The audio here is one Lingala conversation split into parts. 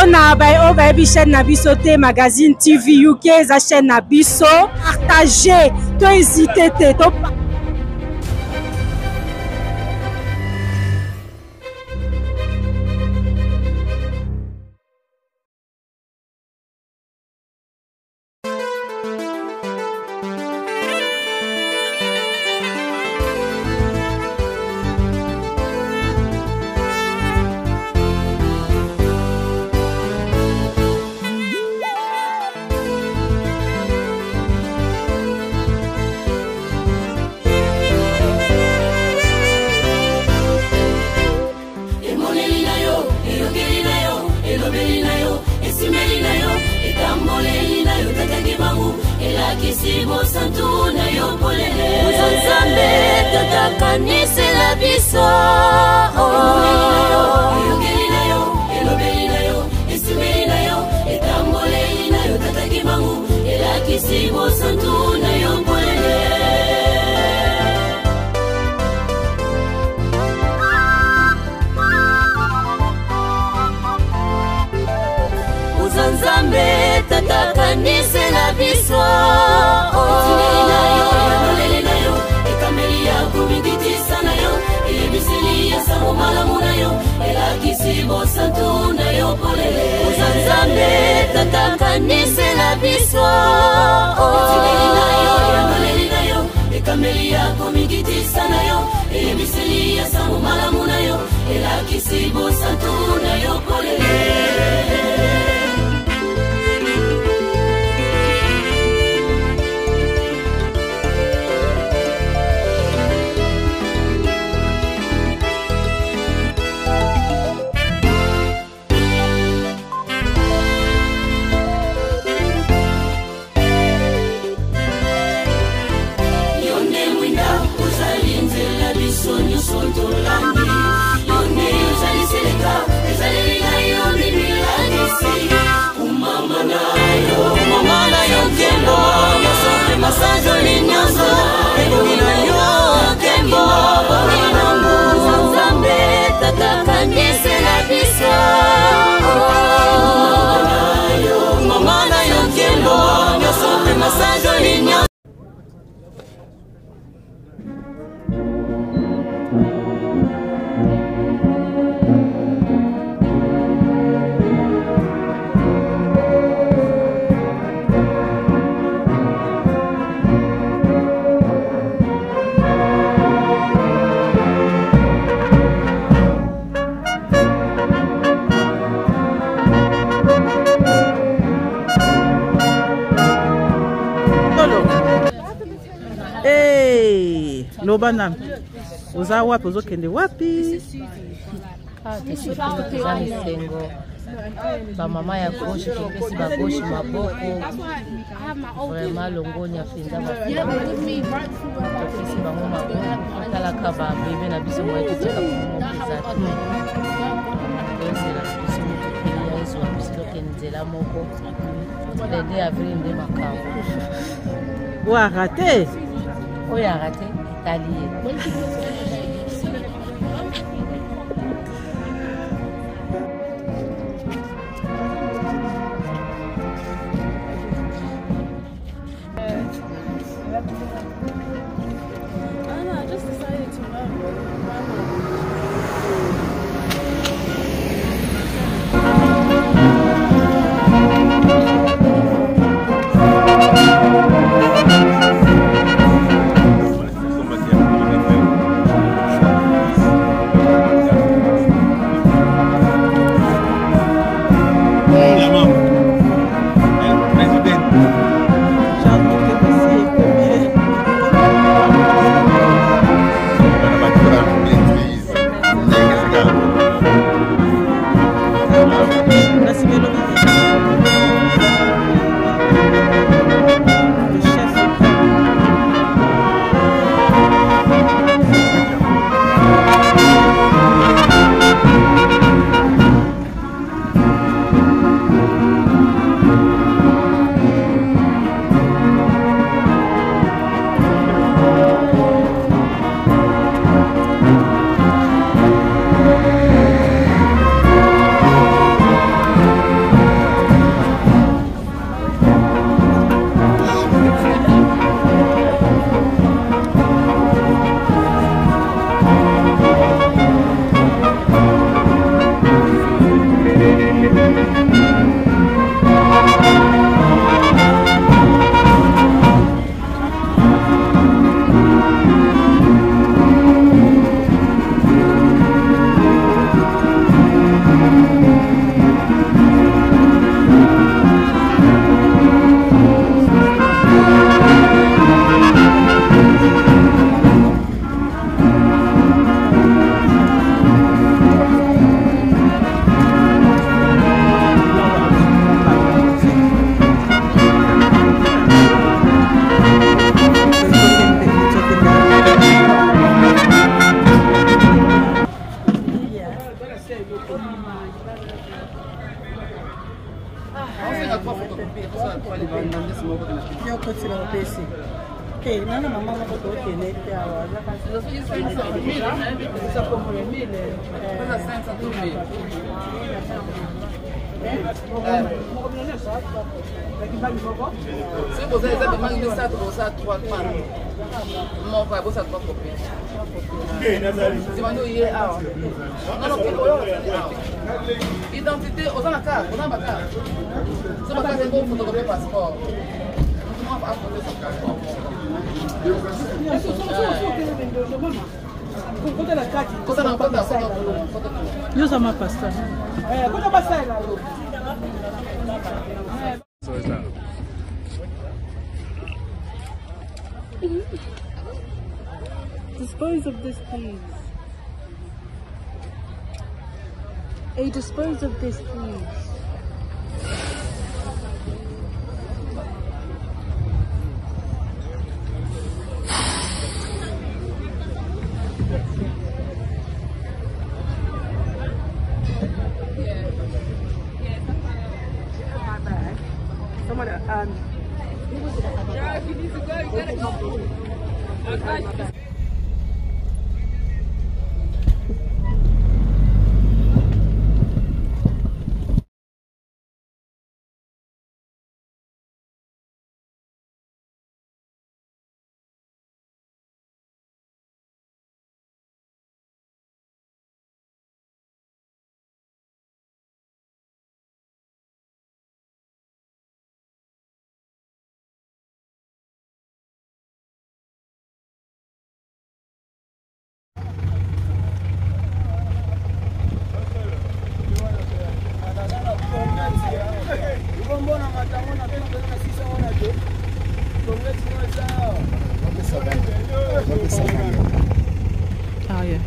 na chaîne Nabiso te magazine TV UK za chaîne Nabiso partager to hésiter to Lobana uza wapi uzokende wapi ba mama ya gauche kipesi ba gauche maboko vraiment longonya finda ba kipesi ba mama kala kaba bebe na biso mwa kitaka mwa bizatu biso mukili ya iso biso kenzela moko le Avril de Makao wa raté oya raté Italié. Se você recebe mais de 7 você 3 panos. Não vai você 3 copinhas. Se mandou ir a. Não, que identité, on a carte, on a ma carte. Se ma carte est bon, photographier passeport. On va apporter son passeport. Usa uma pasta. Dispose of this, please. Hey, dispose of this, please. Ah, yeah.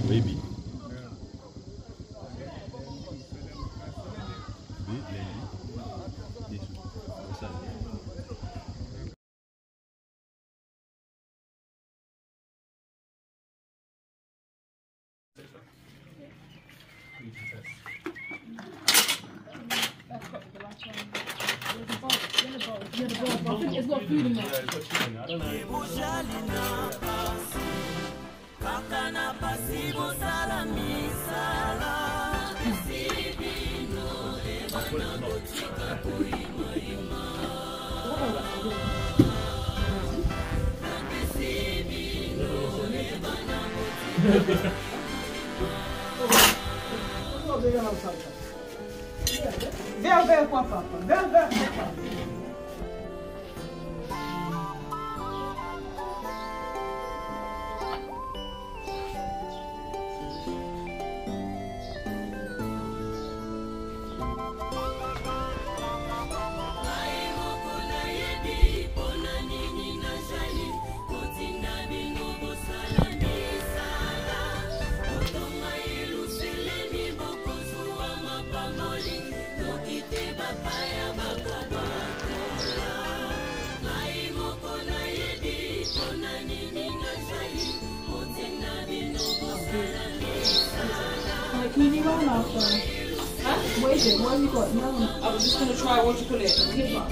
Baby. It's got food in there. Vem com a papa. Vem com a papa. Huh? What is it? What have you got? No. I was just going to try what you call it. Kipper.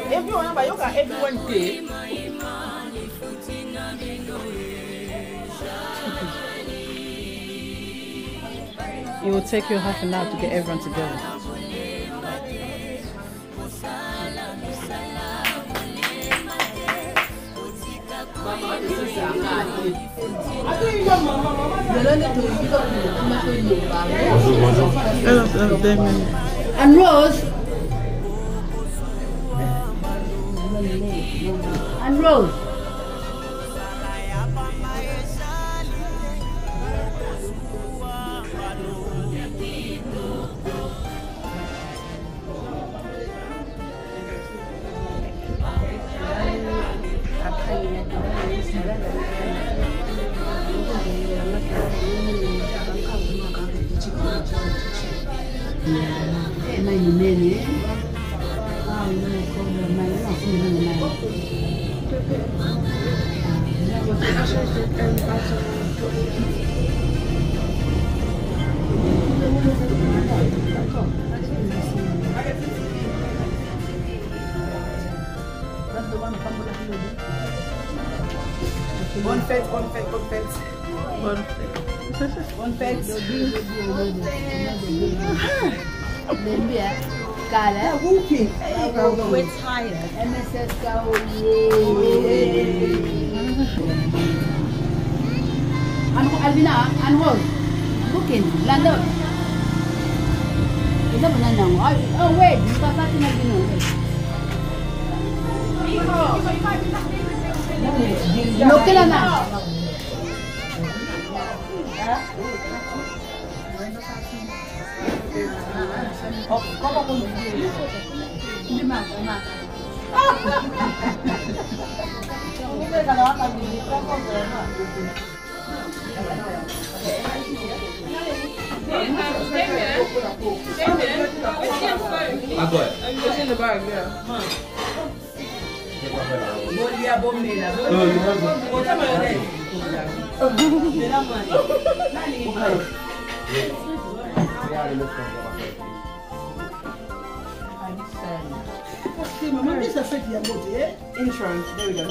Everyone, but you got everyone day. It will take you half an hour to get everyone together. And Rose. And Rose. Bonne fête, bonne fête, bonne fête. Bonne fête. Bonne fête. We're tired. MSS Alvina and Rose. Looking, land up. Oh, wait, you got nothing Alvina. Look at that. Oh, come on. Agora. It's in the bag, yeah. Insurance, there we go.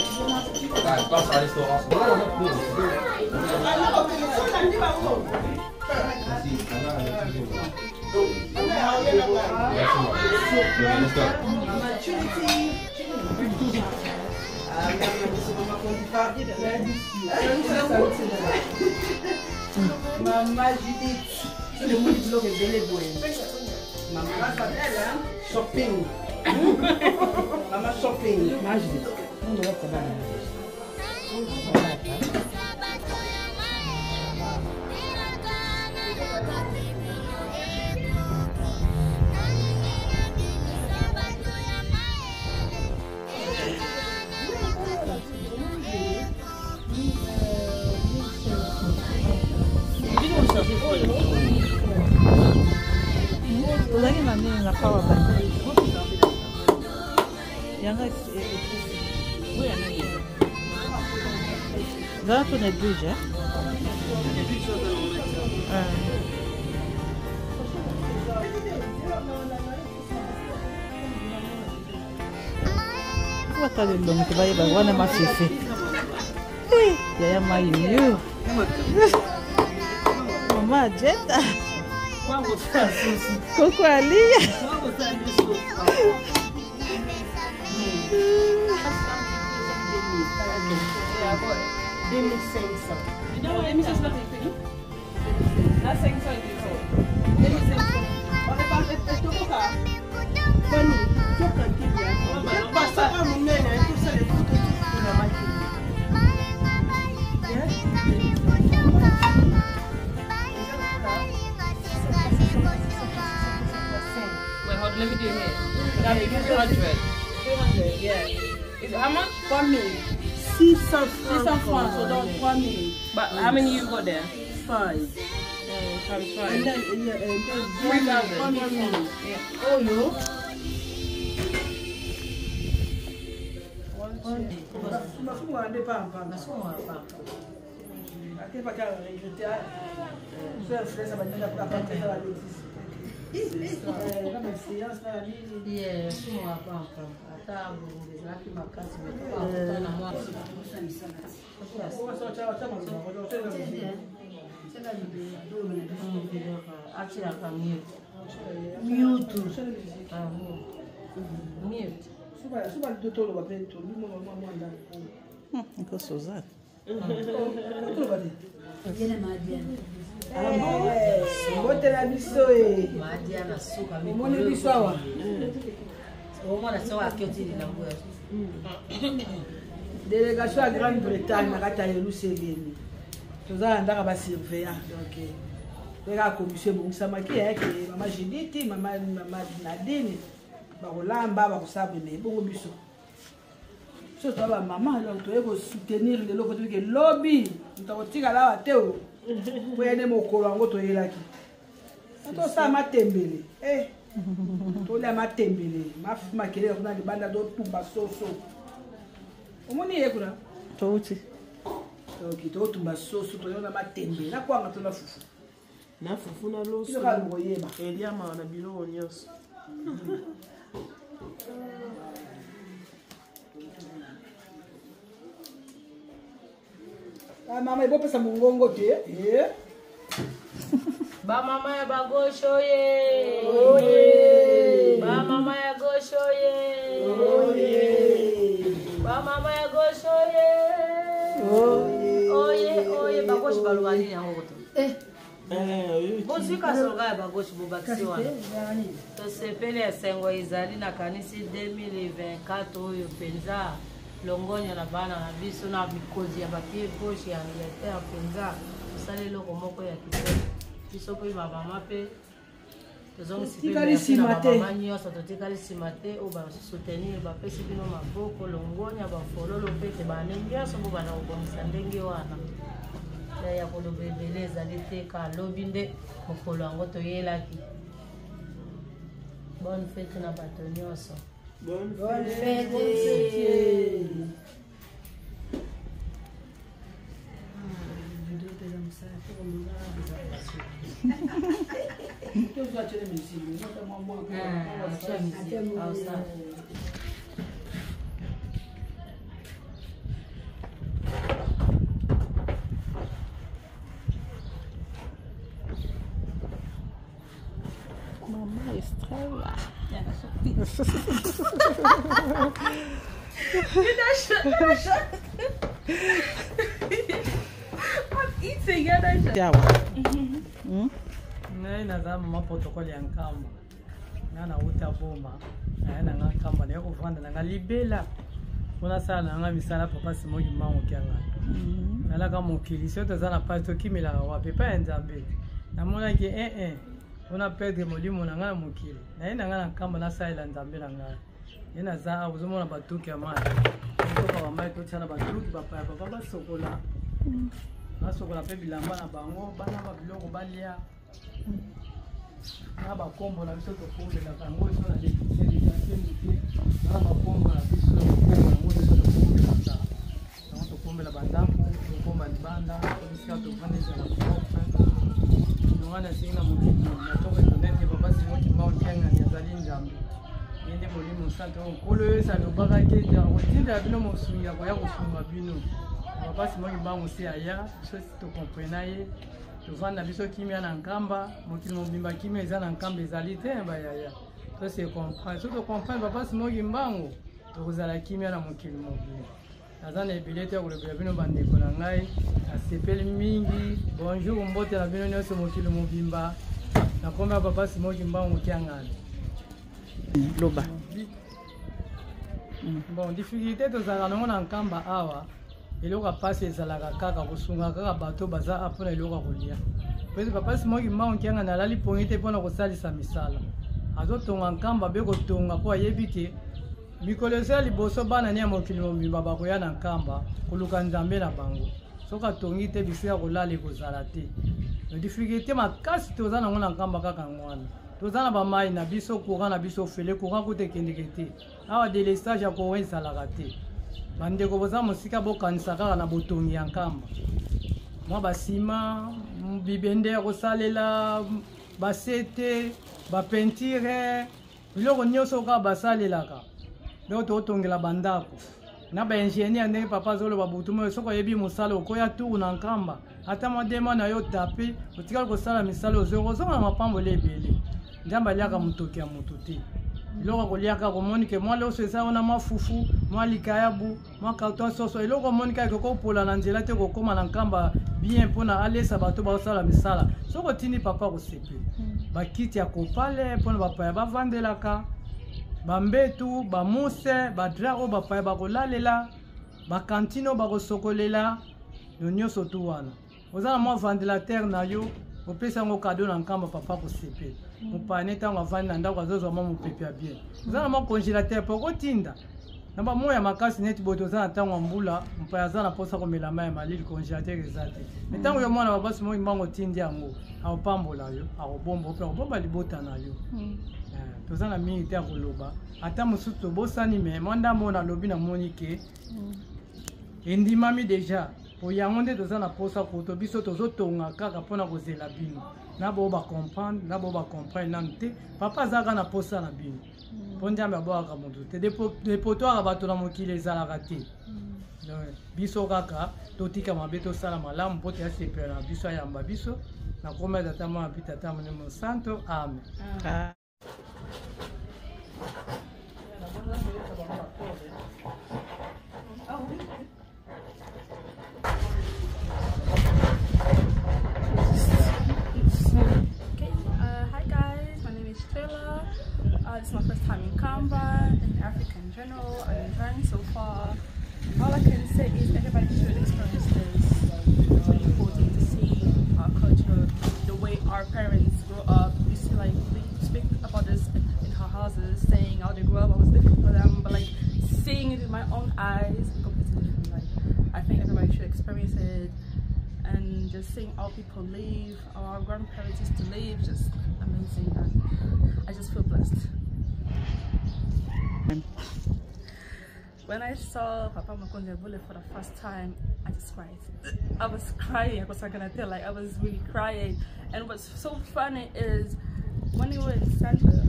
Maman Judith, c'est le monde qui l'a révélé pour elle. Maman shopping. Maman shopping. Maman Judith. On doit être là. Lagi nanti nak power bank. Yang That on a bridge, eh? What are you doing? To buy one of my fifi. Yeah, my you. Mama Jetta. Coco Alia. Let me sing some. You know what? Let me just look at you. Let's sing some. Let me sing some. What about the Toka? Funny. Toka Kibia. Pasta Mumena. You said it. Yeah? Wait, hold on. Let me do it here. That makes 200. 200, yeah. Is it how much? 1 million. 600 francs, so don't 1 million. But how many you got there? 5. Times 5. And then, 3,000. 1 million. Yeah. Oh, you? Délégation à Grande-Bretagne à Yeluselemi. Nous avons un surveillant. Donc, la commission Mssk qui maman Judith, maman Nadine, Barolamba, Barosabe, mais bon biso. Ce soit la maman, donc tu es soutenir le loco de lobby. Nous avons tiré là à Théo. Pour aider mon colongo to yelaki. Tout ça m'a tembélé. Eh, tout là m'a tembélé. Ma kele on a des bandes d'autres pour basoso. Au moins il y a quoi? Tout. Donc tout tout basoso to yona m'a tembélé. Na quoi ngatu na fufu. Na fufu na loso. Il va le yeba. Elia ma na bilo nyos. Ah mama ibo pesa mungongo te. Eh. Ba mama ya bagosho ye. Oye. Ba mama ya gosho ye. Oye. Ba mama ya gosho ye. Oye. Oye, oye, bagosho balwani ya ngoto. Oui. Bozika soga ya bagosho bobakisiwa. To sepele ya sengo izali na kanisi 2024 oyo penza. Longonya na bana na biso na mikozi ya bapie gauche ya Angleterre penza. Sale loko moko ya kitoko. Biso ko ba mama pe tikali simate manyo so tikali simate o ba soutenir ba pesi bino maboko longonya ba fololo pete ba nengia so ba na ubonisa ndenge wana ya ko lobebeleza liteka lobinde mokolo yango to yelaki. Bonne fête na bato nyonso. Bonne fête. Mamma Estrella. I'm eating it. Naza mama protocole ya Nkamba. Na uta boma. Na Nkamba na kuvanda na libela. Ona sala na misala papa simoki mango kyanga. Nala ka mokili soto za na pato kimela wa pepa nzambe. Na mona ki ona perdre molimo na ngana mokili. Na ina ngana Nkamba na sala nzambe na ngana. Yena za uzomona Batu ya mama. Toka wa mai to chana Batu papa papa sokola. Na sokola pe bilamba na bango bana ba biloko balia. Na ba kombo na biso to kombe na bango so na député na ba kombo na biso to kombo na ngo to kombe na ta na to kombe la bandampo to kombe libanda to biso to vaneza na kombe no wana singa mukiki na to internet baba singo kimao kenga ni azali njambi yende molimo santo kolo esa no baka ke ja otinda bino mosuya ko ya kusuma bino baba singo kimao se aya so to comprendre Tuvanda biso kimia na Nkamba, mokili mobimba kimia eza na Nkamba ezali te bayaya. To se comprendre, so to comprendre papa simoki mbango, to kozala kimia na mokili mobimba. Azana ebele te kolobela bino bandeko na ngai, asepeli mingi. Bonjour mbote na bino nyonso mokili mobimba. Na komba papa simoki mbango kiangana. Loba. Bon, difficulté to zala na Nkamba awa. Eloko pasi ezalaka kaka kosunga kaka bato baza apona eloko kolia. Pese papa simoki mbango kianga na lali pongite pona kosalisa misala. Azotonga Nkamba be kotonga po ayebi ke mikolo eza liboso bana ni ya mokili mobimba bakoya na Nkamba koluka nzambe na bango. Soka tongi te bisika kolala ekozala te. No difficulté makasi toza nango na Nkamba kaka ngwana. Toza na bamai na biso courant na biso fele courant kote kendeke te. Awa délestage ya courant ezalaka te. Bandeko boza mosika bokanisa kaka na botongi ya Nkamba. Mwa basima bibende ya kosalela basete bapentire biloko nyonso kaka basalelaka donc totongela bandako na baingénieur ndenge papa azoloba butumo soko oyebi mosala okoya tour na Nkamba ata madema na yo tape otikali kosala misala ozonga na mapambola ebele nzambe aliaka motoki ya moto te iloko koliaka komoni ke mwa loso eza wana mwa fufu mwa likayabu mwa karton soso iloko omoni kaka kokopola na nzela te kokóma na Nkamba bien mpona alesa bato baosala misala soko otindi papa kosepela bakiti ya kopale mpona bapaya bavandelaka bambetu bamuse badra oyo bapaya bakolalela bakantine oyo bakosokolela yo nyonso tu wana oza na mwa ventilateur na yo opesa yango kado na Nkamba papa kosepela mopane ntango avandi na ndako azozwa mwa mopepe ya bien oza na mwa congélateur mpo kotinda na bamoya ya makasi neti boye toza na ntango ya mbula mopaya aza na mposa komela mai ya malili congélateur eza te me ntango yo mwana babasi moi mbango otindi yango akopambola yo akobomba mpe akobomba libota na yo toza na mingi te ya koloba ata mosusu tobosani me mwandambo nalobi namoni ke endimami deja po yango nde toza na posa koto biso tozotonga kaka mpona kozela bino na bao bacomprendre na bao bacomprendre nanu te papa azalaka na posa na bino mpo nzambe abwakaka moto te depotoaka bato na mokili ezalaka te biso kaka totika mabe tosala malamu mpo toyasepela na biso ayamba biso na komba tata mwana mpi tata monemo santo amen. This is my first time in Nkamba, in Africa in general. I'm enjoying so far. All I can say is everybody should experience this. It's really important to see our culture, the way our parents grew up. We used to speak about this in our houses, saying how they grew up, I was different for them, but like seeing it with my own eyes, completely different. Like I think everybody should experience it, and just seeing how people live, how our grandparents used to live, just amazing. And I just feel blessed. When I saw Papa Makonde Bule for the first time, I just cried. I was crying. I was not gonna tell, I was really crying. And what's so funny is when we were in center,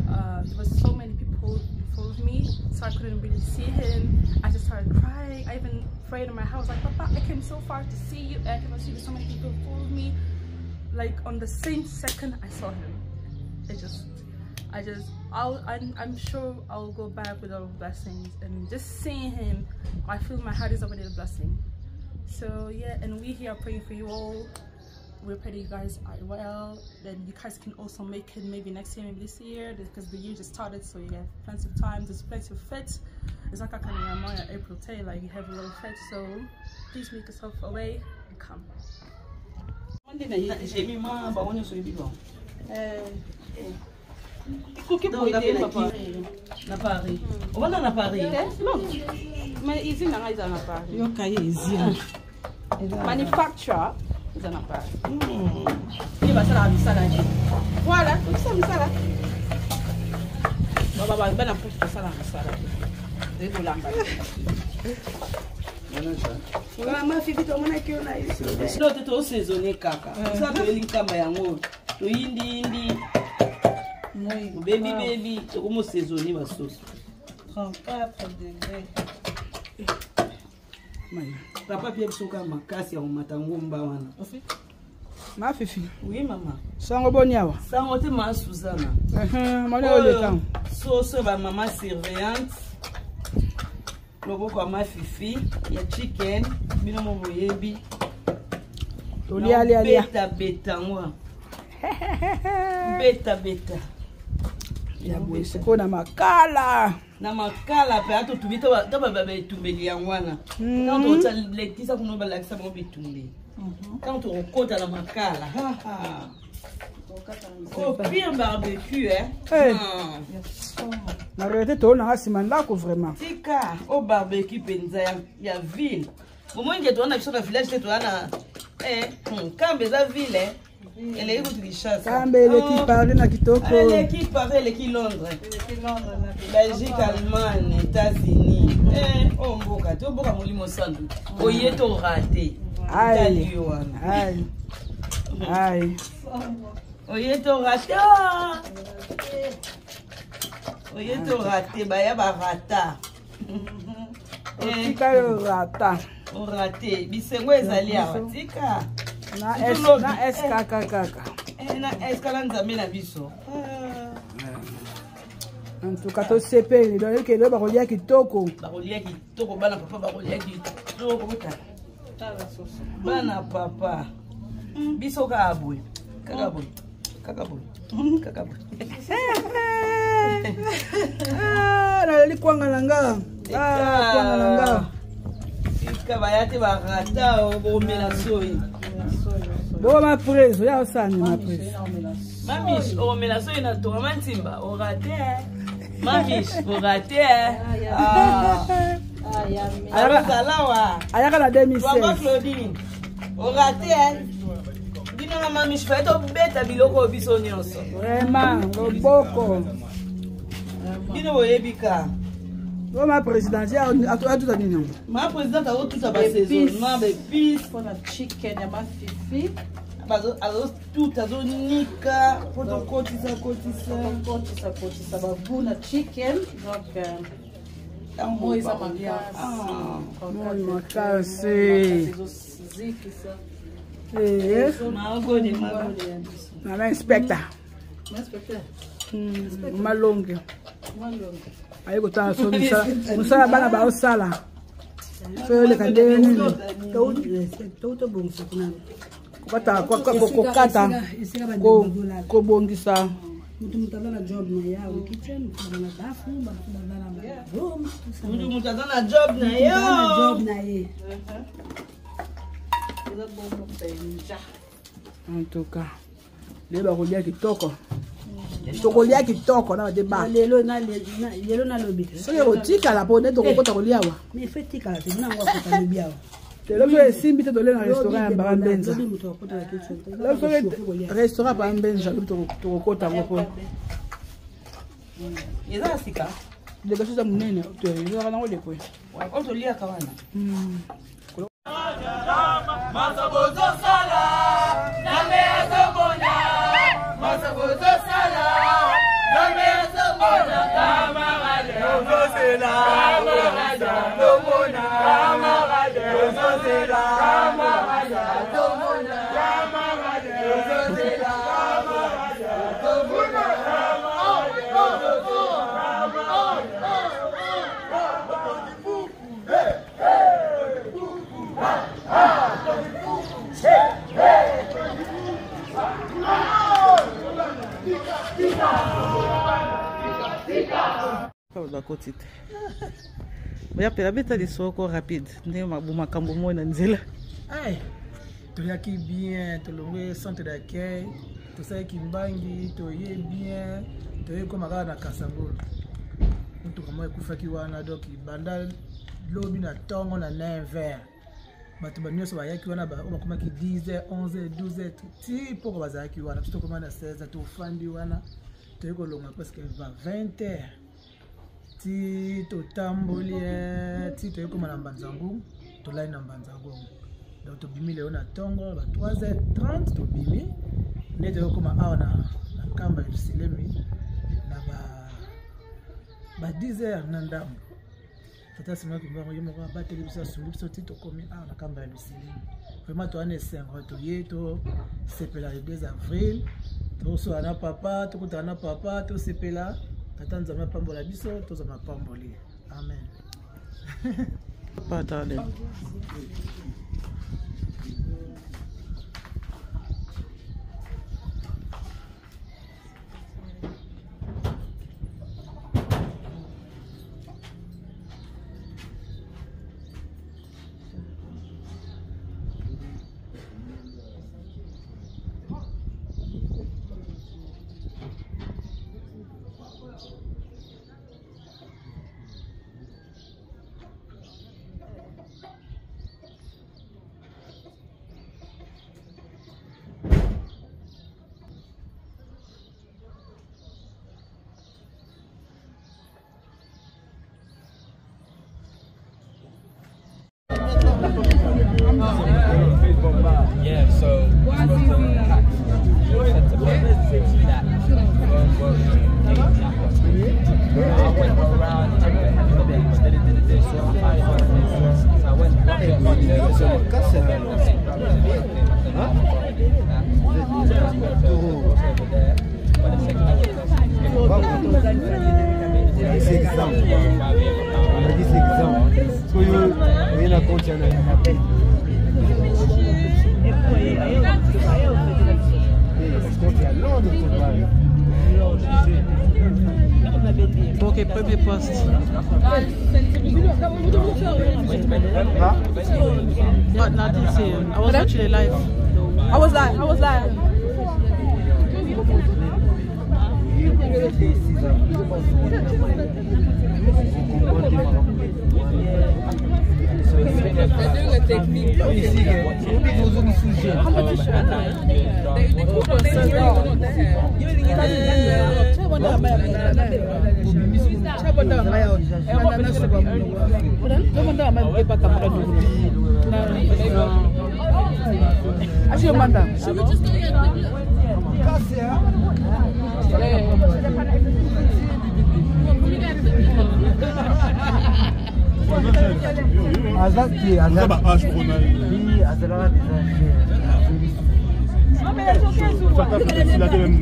there was so many people before me, so I couldn't really see him. I just started crying. I even prayed in my house like, Papa, I came so far to see you. I cannot see so many people before me. Like on the same second I saw him, I'm sure I'll go back with all blessings, and just seeing him, I feel my heart is already a blessing. So yeah, and we here are praying for you all. We're praying you guys are well, then you guys can also make it maybe next year, maybe this year, because the year just started, so you have plenty of time. There's plenty of Fete. It's like April Tay, like you have a little Fete, so please make yourself away and come. Na Paris. On va na Paris. Non. Mais ici na Paris. Yo kaye ici. Manufacture is na Paris. Ni ba sala misala ni. Voilà, ça misala. Baba bana pour sala misala. De bolamba. Ma fifi to mona ki ona ici. Sino te to saisonnier kaka. Ça to Nkamba yango. To indi. Baby, c'est comme saisonnier ma sauce. 34 degrés. Papa Pierre Soka makasi ya matangomba wana. Ma fifi. Oui maman. Sango boniawa. Sango te ma Suzana. Mwana le temps. Sauce ba maman surveillante. Logo kwa ma fifi ya chicken, bino mo boyebi. Tolia. Beta ngwa. Beta. Ya bwese ko na makala pe ato tubito to ba tumbeli yangwana quand on t'a letisa kuno ba lakisa mo bitumbi quand on kota na makala oh bien barbecue na rete to na asima ndako vraiment tika au barbecue penza ya ville moment nge to na biso na village te to na kambe za ville. Elle est où tu chasses? L'équipe parle na kitoko. L'équipe parle l'équipe Londres. Belgique, Allemagne, États-Unis. Oh mboka, tu mboka molimo sandu. Oyeto raté. Aïe. Oye to raté. Oye to raté baya ba rata. Tika yo rata. O raté. Bisengo ezali awa tika. Na SKKK. Na SKKK nzambe na biso. En tout cas, to sepeli donc que le bakolia kitoko. Bakolia kitoko bana papa bakolia kitoko buta. Bana papa. Biso ka abwe. Kakabwe. Na likwanga nanga. Kwanga nanga. Ika bayate barata obomela soyi. Bo ma preso ya osani ma preso. Mamish obomela soyi na to mantimba o raté. Mamish o raté. Ayaka la 2016. Papa Claudine. O raté. Dina mamish fa to beta biloko biso nyonso. Vraiment, loboko. Dina oyebika. Ma présidente, a tout à dire. Ma présidente a tout à saison. Non, mais pis for the chicken, ya ma fifi. Alors tout à nika, poto kotisa. Kotisa babuna chicken. Donc moiza makasi. Mama inspector. Malonge. Ayo kutana so musala bana ba osala. So le kandeni. Toto bongisa kuna. Kata kokata. Ko bongisa. Mutu mutazana job na yao kitchen, mutazana bafu, mutazana room. Mutu mutazana job na yao. Job na ye. En tout cas, les barolia kitoko. Tokolia kitoko na débat. Lelo na lobi. So yo tika la pone to kokota kolia wa. Me fetika la tena ngwa kokota lobi wa. Telo que simbi te dole na restaurant ba Mbenza. Le restaurant ba Mbenza to kokota ngoko. Yeza sika. Delegation za munene to yo kana ngode ko. Wa to lia kawana. Masabozo sala, name azobona. Masabozo sala, name azobona. Camarade, ozosela. Camarade, lomona. Camarade, ozosela. Camarade, lomona. Camarade, ozosela. Voy pela beta de soko rapide. Ndenge makambo mo na nzela. Ai. Toyaki bien, tolongwe centre d'accueil, tosaki mbangi, toye bien, toye komaka na Kasangolo. Mutu kama ekufaki wana donc banda lobi na tongo na 9h. Bato banyoso bayaki wana bakomaki 10h, 11h, 12h ti poko bazaki wana. Tuto koma na 16h to fandi wana. Toye kolonga presque 20h. Ti to tamboli ti toye koma na Mbanzangu, to lai na Mbanzangu. Donc to bimi leo na tongo ba 3h30 to bimi. Ne toye koma awa na Nkamba Yeluselemi na ba 10h na ndambo. Tata sima ki mbango yemo ba bateli bisa sungu biso ti to komi awa na Nkamba Yeluselemi. Vraiment to ane sengo to ye to sepela le 2 avril. To so ana papa, to kutana papa, to sepela. Tata nzama pambola biso, to zama pamboli. Amen. Pardon. exemple. On a dit c'est exemple. Parce que rien à compte, il y en a. Ok, premier poste. But nothing saying. I was watching it live. I was like. They're doing a technique.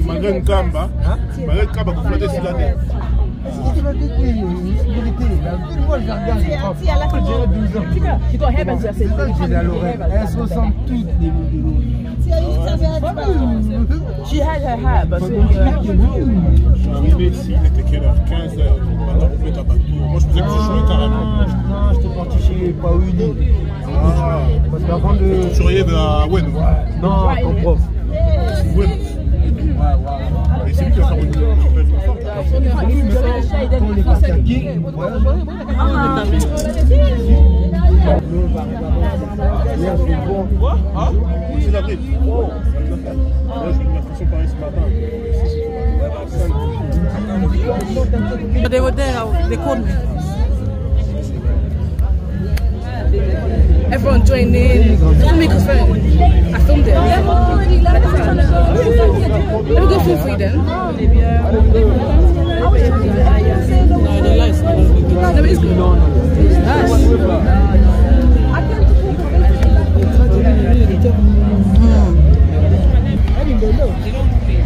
Malgré Nkamba, malgré Nkamba, vous flottez sur la tête. Elles se ressemblent toutes les She had her hair, but Je suis arrivé ici, il était quelle heure? 15h. Maintenant, vous faites à Batu. Moi, je pensais que vous jouez carrément. Non, j'étais parti chez Paouli. Parce qu'avant de. Vous seriez de la Wen? Non, ton prof. Wen. Et c'est lui qui va faire une Quand les Kataki. C'est Avril. Là, j'ai une impression pareille ce matin. They were there, they called me. everyone joined in. Let me confirm. I filmed it. Let me go feel free then. No, it's good.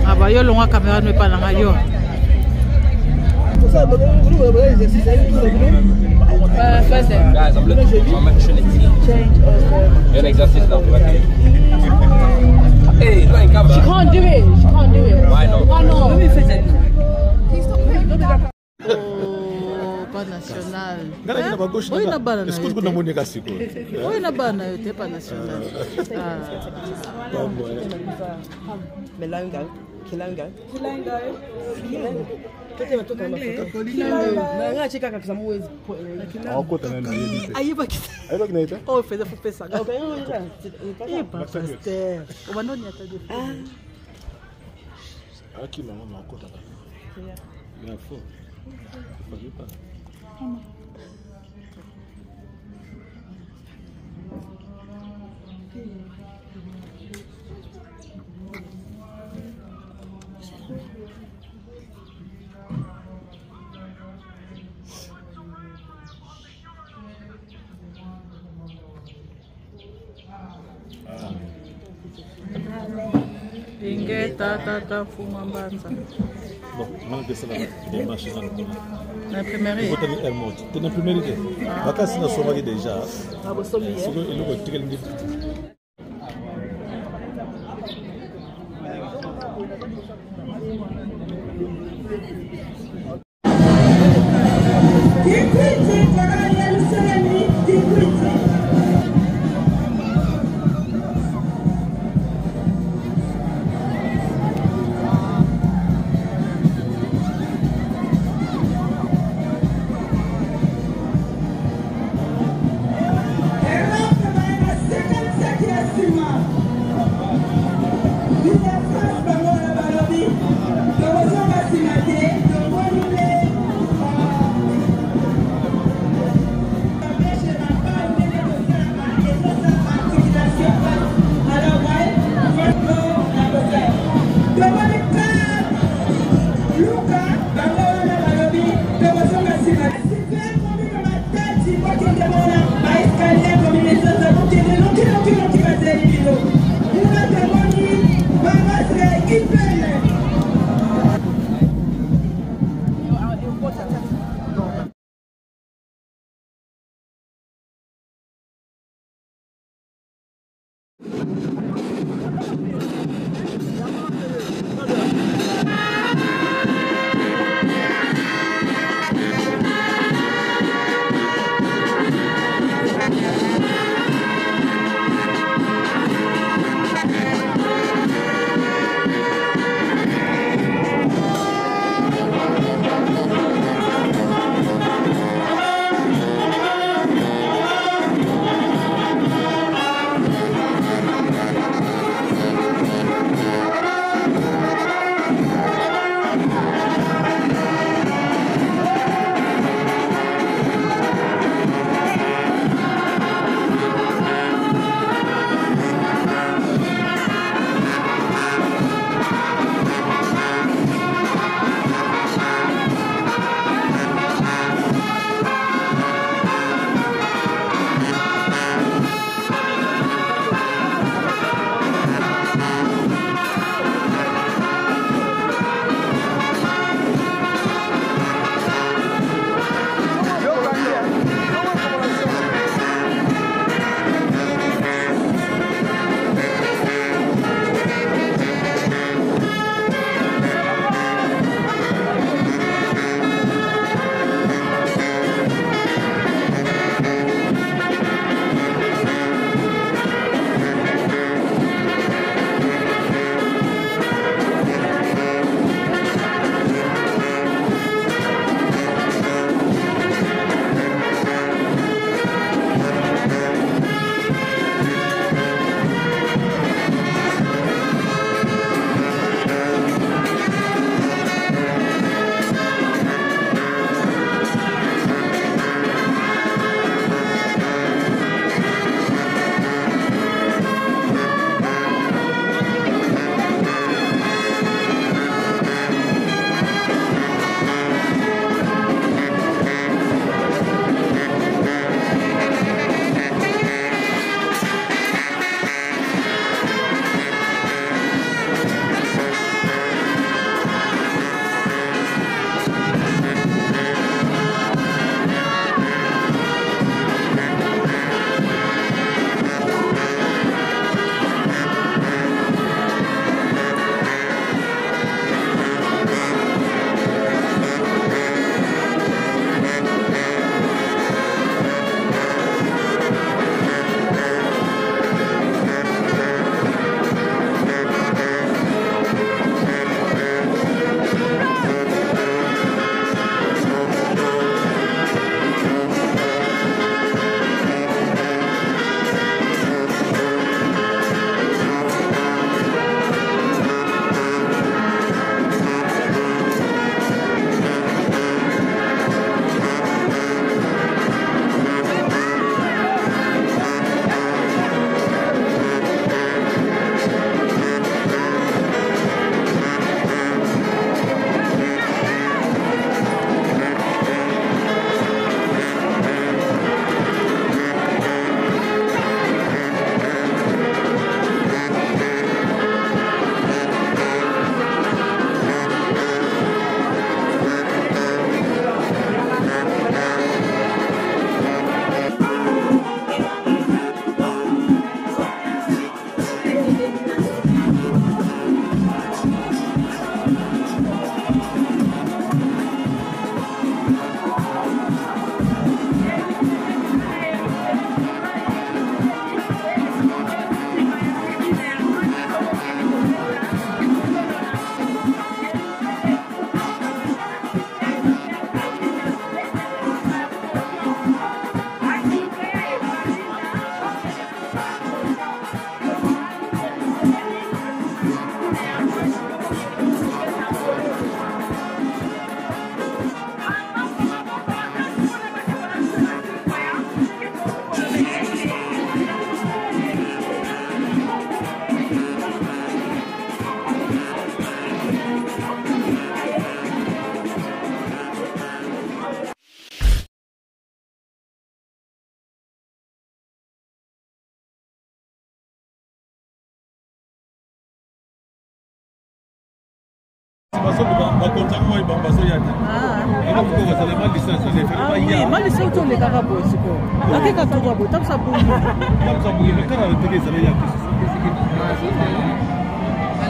Ah bah yo longa caméra ne pas na yo. First day. Guys, I'm looking for my Trinity. Un exercice là, tu vas faire. Hey, no, Nkamba. She can't do it. She can't do it. Why not? Why not? Let me fit it. Pas national. Oui, na bana. Est-ce que tu peux monter kasi ko? Oui, na bana, t'es pas national. Melanga, Kilanga. Oh, fais des ça. Eh, pas pasteur. On va non y attendre. Ah, qui maman m'a encore là. Il a faux. Il fallait pas. Tata fuma mbanza. Bon, on a décidé de marcher dans le monde. L'imprimerie. Elle monte. Tu n'as plus mérité. Vacances, nous sommes déjà. Ah, vous sommes hier.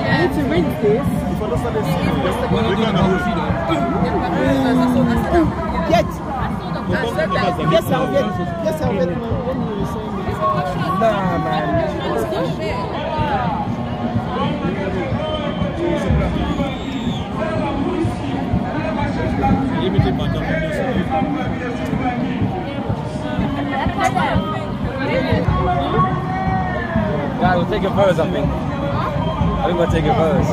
I need to rinse this. Yes, I'll get. Yes, I'll get. Nah, man. God, we'll take it first, I think. I think we'll take it first.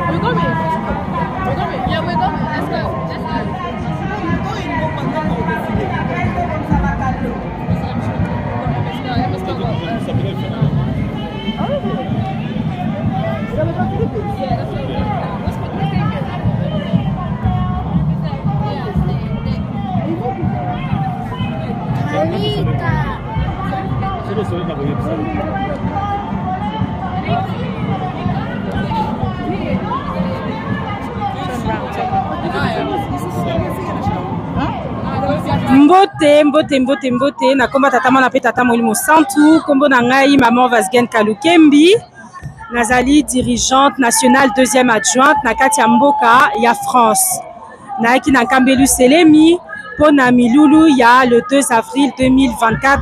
We're going. Yeah, we're going. Let's go. Mbote na komba tata mwana pe tata molimo santu kombo na ngai maman Vasgen Kalukembi nazali dirigeante nationale deuxième adjointe na kati ya mboka ya France naaki na Nkamba Yeluselemi po na milulu ya le 2 avril 2024.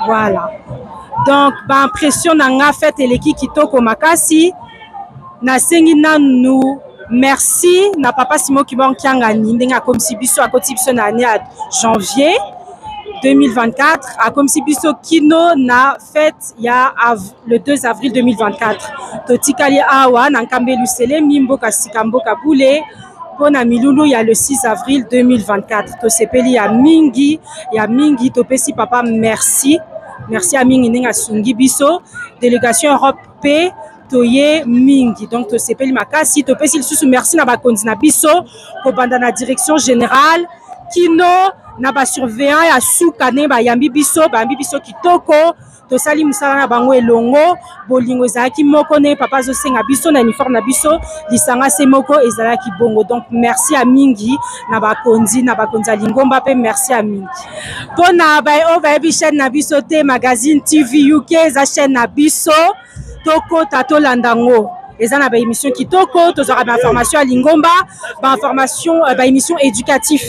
Voilà, donc ba impression na nga fete eleki kitoko makasi nasengi nanu merci na papa Simo Kibon Kiangani ndenge akomisi biso akoti biso na année ya janvier 2024 akomisi biso kino na fête ya le 2 avril 2024 totikali awa na Nkamba Yeluselemi mboka sika mboka bule pona milulu ya le 6 avril 2024 tosepeli ya mingi topesi papa merci ya mingi ndenge asungi biso délégation Europe pe toye mingi donc to sepeli makasi to pesi lisusu merci na bakonzi na biso ko banda na direction générale kino na ba surveillant ya suka ne ba yambi biso kitoko to sali musala na bango elongo bolingo ezalaki moko ne papa zo senga biso na uniforme na biso lisanga se moko ezalaki bongo donc merci à mingi na bakonzi ya Lingomba pe merci à mingi pona ba o ba bi chaîne na biso te magazine TV UK za chaîne na biso toko tato landango ezana ba émission kitoko tozora ba information à Lingomba ba information ba émission éducatif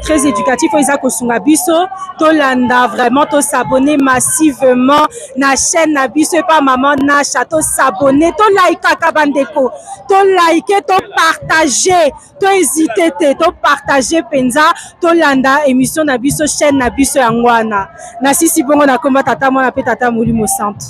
très éducatif oza kosunga biso to landa vraiment to s'abonner massivement na chaîne na biso pa maman na chateau s'abonner to like kaka bandeko to like to partager to hésiter to partager penza to landa émission na biso chaîne na biso yangwana na sisi bongo na komba tata mwana pe tata molimo santo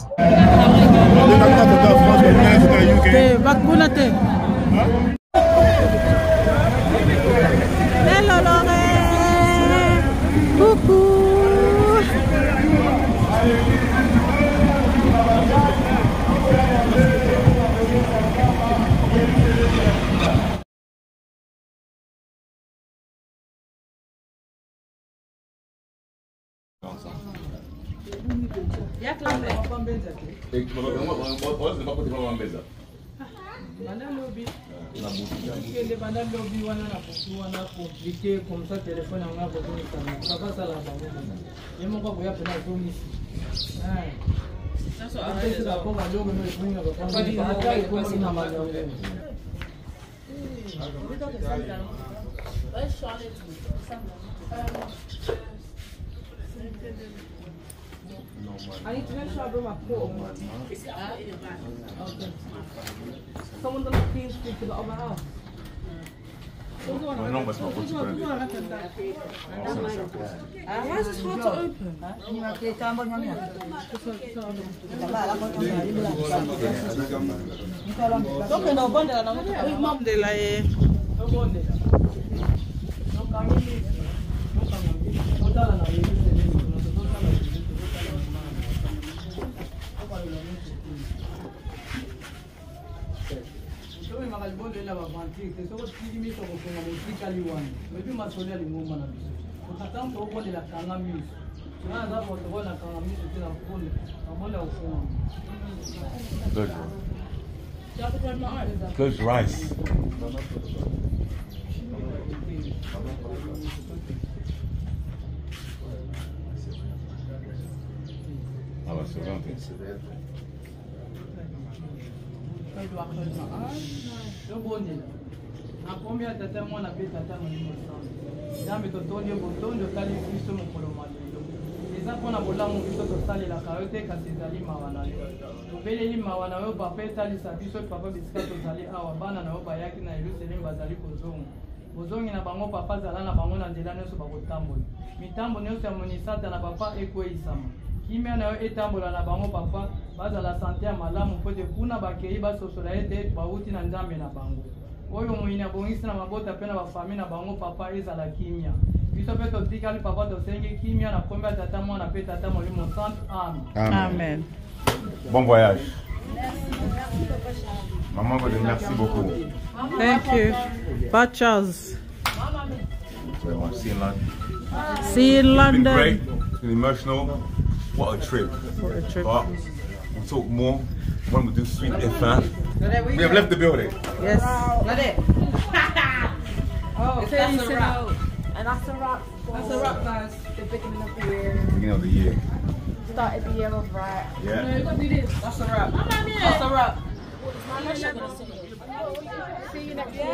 I need to make sure I bring my portable. Okay. Someone's on the please speak to the other house. Non, parce qu'on continue. Why is this hard to open? Good rice. Ah bah c'est vrai. Nakomia tata mwana pe tata molimo sana. Jambe totondi botondo kali Kristo mokolo malelo. Eza pona bolamu biso tosalela kayote kasi ezali mawa na yo. Tobeleli mawa na yo papa etalisa biso papa bisika tozali awa bana na yo bayaki na Yeluselemi bazali kozonga. Bozongi na bango papa zala na bango na nzela nyonso bakotambola. Mitambo nyonso ya monisata na papa ekweisama. Kimia na yo etambola na bango papa bazala sante ya malamu pote kuna bakei basosola ete bauti na nzambe na bango. Oyo mwini abongisi na mabota pena bafami na bango papa ezala kimia. Biso pe totikali papa tosenge kimia na kombe tata mwana pe tata molimo santo. Amen. Amen. Bon voyage. Maman vous dit merci beaucoup. Thank you. Bye, Charles. See you in London. See you in London. It's been great. It's been emotional. What a trip. What a trip. But we'll talk more when we do Sweet F1. We have left the building. Yes. Got it. Oh, that's a wrap. And that's a wrap. That's a wrap, guys. The beginning of the year. Beginning of the year. Started the year off right. Yeah. No, you gotta do this. That's a wrap. That's a wrap. See you next year.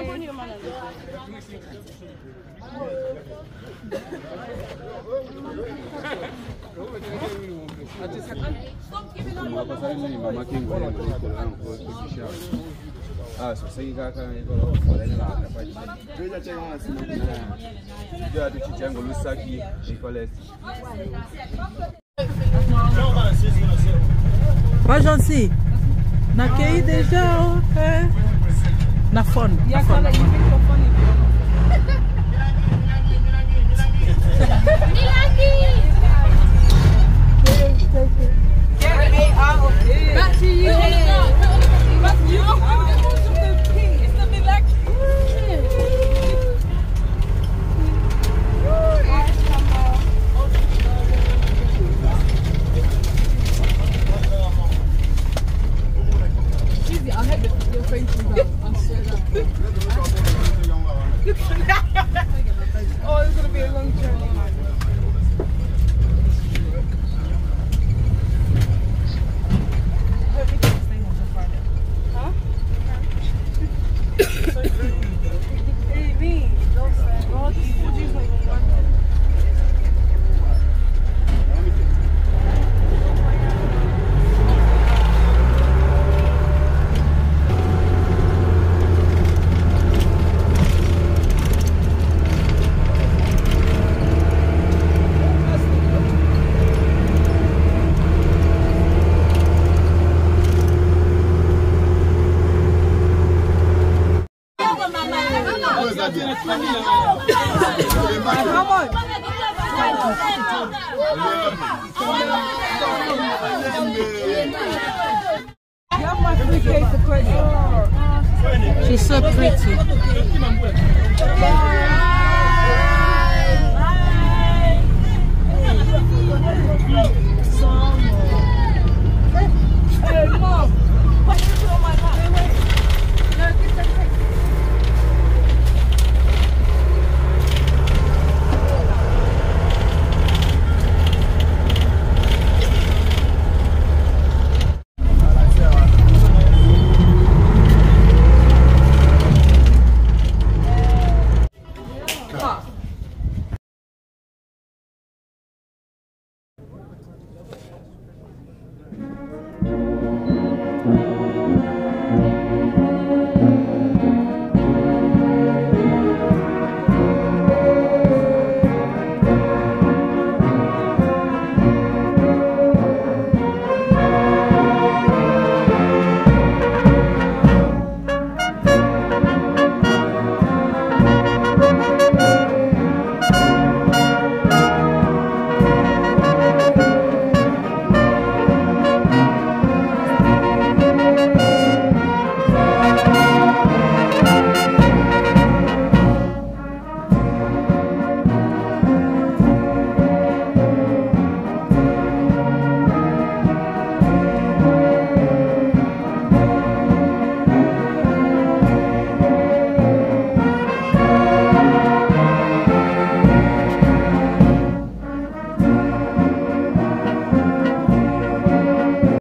Vai, Jancy. Na QI déjà, é. Na fone. E aquela aí vem com a fone. Back to you. Back to you. It's the Milak. Easy, I'll have your face out. I'm sure oh, it's gonna be a long journey. She's so pretty.